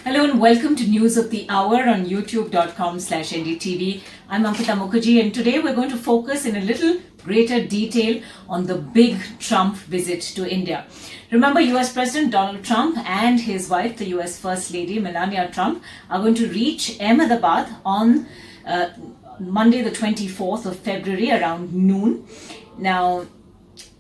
Hello and welcome to News of the Hour on youtube.com/NDTV. I'm Ankita Mukherjee and today we're going to focus in a little greater detail on the big Trump visit to India. Remember, US President Donald Trump and his wife, the US First Lady Melania Trump, are going to reach Ahmedabad on Monday the 24th of February around noon. Now,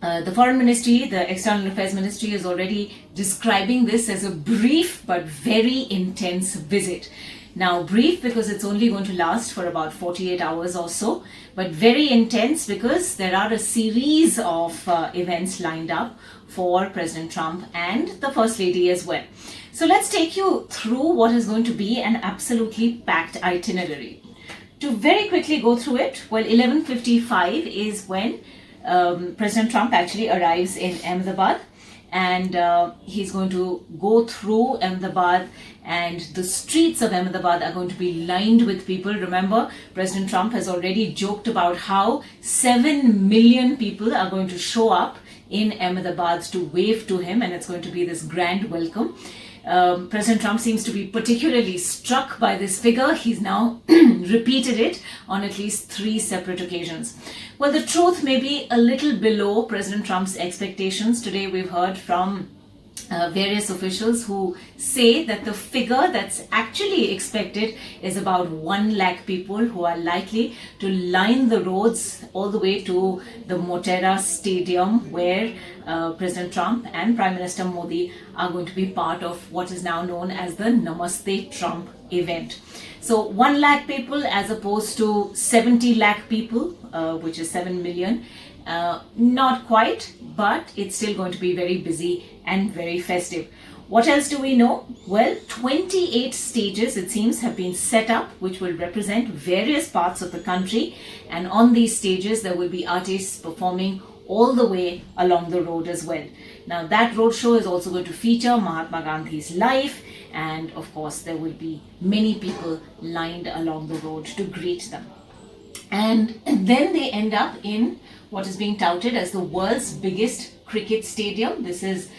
the Foreign Ministry, the External Affairs Ministry, is already describing this as a brief but very intense visit. Now, brief because it's only going to last for about 48 hours or so, but very intense because there are a series of events lined up for President Trump and the First Lady as well. So let's take you through what is going to be an absolutely packed itinerary. To very quickly go through it, well, 11:55 is when President Trump actually arrives in Ahmedabad, and he's going to go through Ahmedabad, and the streets of Ahmedabad are going to be lined with people. Remember, President Trump has already joked about how 7 million people are going to show up in Ahmedabad to wave to him, and it's going to be this grand welcome. President Trump seems to be particularly struck by this figure. He's now repeated it on at least 3 separate occasions. Well, the truth may be a little below President Trump's expectations. Today we've heard from various officials who say that the figure that's actually expected is about 1 lakh people who are likely to line the roads all the way to the Motera Stadium, where President Trump and Prime Minister Modi are going to be part of what is now known as the Namaste Trump event. So 1 lakh people as opposed to 70 lakh people, which is 7 million. Not quite, but it's still going to be very busy and very festive. What else do we know? Well, 28 stages, it seems, have been set up, which will represent various parts of the country. And on these stages, there will be artists performing all the way along the road as well. Now, that roadshow is also going to feature Mahatma Gandhi's life. And of course, there will be many people lined along the road to greet them. And then they end up in what is being touted as the world's biggest cricket stadium. This is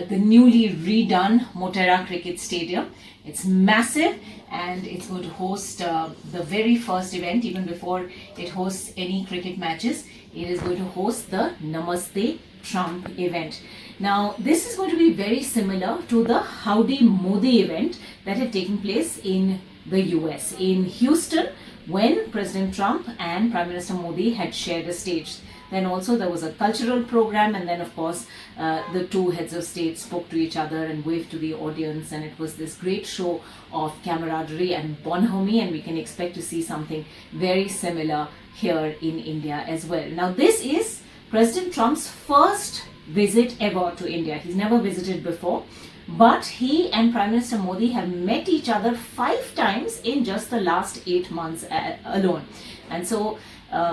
the newly redone Motera Cricket Stadium. It's massive and it's going to host the very first event, even before it hosts any cricket matches. It is going to host the Namaste Trump event. Now, this is going to be very similar to the Howdy Modi event that had taken place in the US, in Houston, when President Trump and Prime Minister Modi had shared a stage. Then also there was a cultural program, and then of course the two heads of state spoke to each other and waved to the audience, and it was this great show of camaraderie and bonhomie, and we can expect to see something very similar here in India as well. Now, this is President Trump's first visit ever to India. He's never visited before, but he and Prime Minister Modi have met each other 5 times in just the last 8 months alone. And so,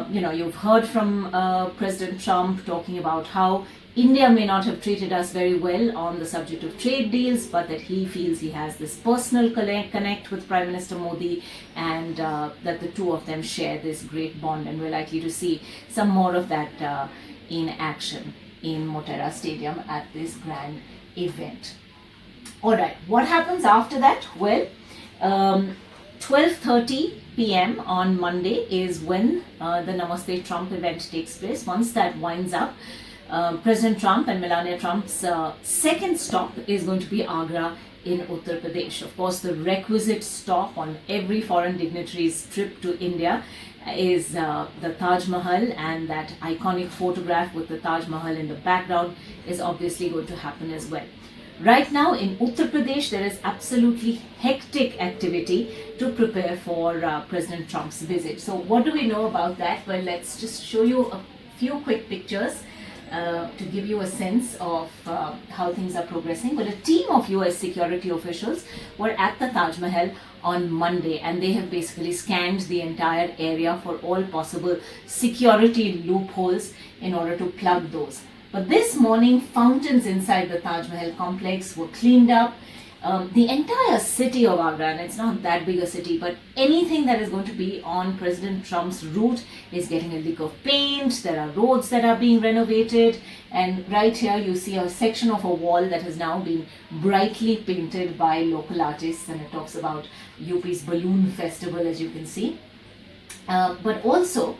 you've heard from President Trump talking about how India may not have treated us very well on the subject of trade deals, but that he feels he has this personal connect with Prime Minister Modi, and that the two of them share this great bond, and we're likely to see some more of that in action in Motera Stadium at this grand event. Alright, what happens after that? Well, 12:30 p.m. on Monday is when the Namaste Trump event takes place. Once that winds up, President Trump and Melania Trump's second stop is going to be Agra in Uttar Pradesh. Of course, the requisite stop on every foreign dignitary's trip to India is the Taj Mahal, and that iconic photograph with the Taj Mahal in the background is obviously going to happen as well. Right now in Uttar Pradesh, there is absolutely hectic activity to prepare for President Trump's visit. So what do we know about that? Well, let's just show you a few quick pictures to give you a sense of how things are progressing. Well, a team of US security officials were at the Taj Mahal on Monday, and they have basically scanned the entire area for all possible security loopholes in order to plug those. But this morning, fountains inside the Taj Mahal complex were cleaned up. the entire city of Agra, and it's not that big a city, but anything that is going to be on President Trump's route is getting a lick of paint. There are roads that are being renovated, and right here you see a section of a wall that has now been brightly painted by local artists, and it talks about UP's balloon festival, as you can see. But also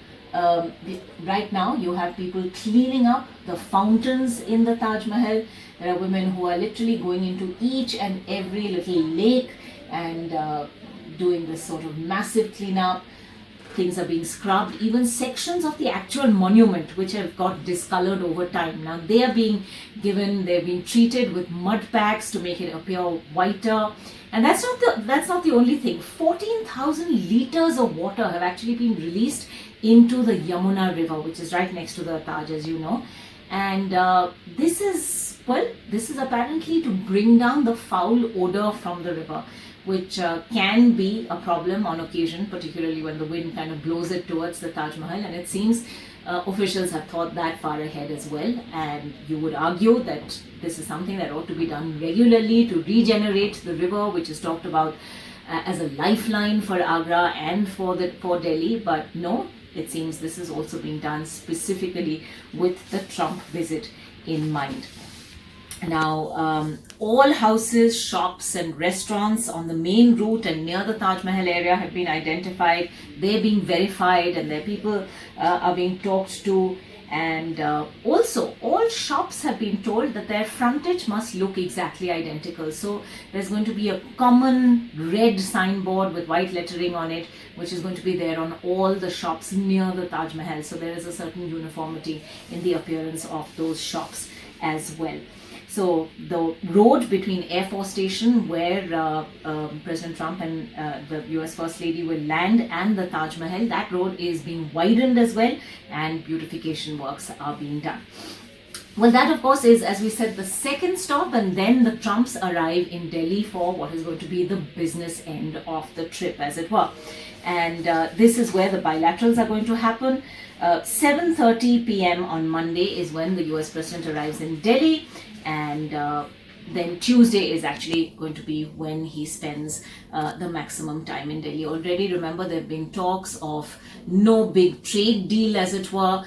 right now you have people cleaning up the fountains in the Taj Mahal. There are women who are literally going into each and every little lake and doing this sort of massive cleanup. Things are being scrubbed. Even sections of the actual monument, which have got discolored over time, now they are being they're being treated with mud packs to make it appear whiter. And that's not the only thing. 14,000 liters of water have actually been released into the Yamuna River, which is right next to the Taj, as you know. And this is apparently to bring down the foul odor from the river, which can be a problem on occasion, particularly when the wind kind of blows it towards the Taj Mahal. And it seems officials have thought that far ahead as well. And you would argue that this is something that ought to be done regularly to regenerate the river, which is talked about as a lifeline for Agra and for Delhi. But no, it seems this is also being done specifically with the Trump visit in mind. Now, all houses, shops and restaurants on the main route and near the Taj Mahal area have been identified. They're being verified and their people are being talked to. And also, all shops have been told that their frontage must look exactly identical. So there's going to be a common red signboard with white lettering on it, which is going to be there on all the shops near the Taj Mahal. So there is a certain uniformity in the appearance of those shops as well. So the road between Air Force Station, where President Trump and the US First Lady will land, and the Taj Mahal, that road is being widened as well, and beautification works are being done. Well, that of course is, as we said, the second stop, and then the Trumps arrive in Delhi for what is going to be the business end of the trip, as it were. And this is where the bilaterals are going to happen. 7:30 p.m. on Monday is when the US President arrives in Delhi, and then Tuesday is actually going to be when he spends the maximum time in Delhi. Already, remember, there have been talks of no big trade deal, as it were,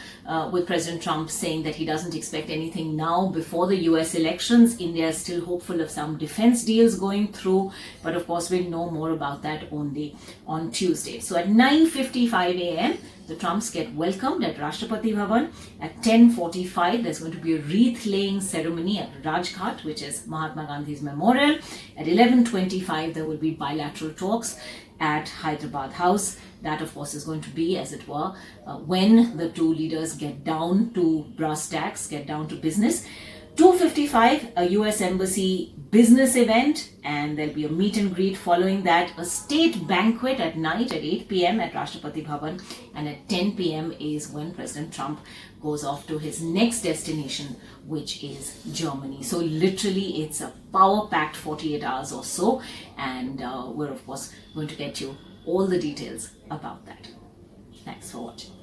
with President Trump saying that he doesn't expect anything now before the US elections. India is still hopeful of some defense deals going through, but of course we'll know more about that only on Tuesday. So at 9:55 a.m. the Trumps get welcomed at Rashtrapati Bhavan. At 10:45, there's going to be a wreath-laying ceremony at Rajghat, which is Mahatma Gandhi's memorial. At 11:25, there will be bilateral talks at Hyderabad House. That, of course, is going to be, as it were, when the two leaders get down to brass tacks, get down to business. 2:55, a US Embassy business event, and there'll be a meet and greet following that, a state banquet at night at 8 p.m. at Rashtrapati Bhavan, and at 10 p.m. is when President Trump goes off to his next destination, which is Germany. So literally it's a power-packed 48 hours or so, and we're of course going to get you all the details about that. Thanks for watching.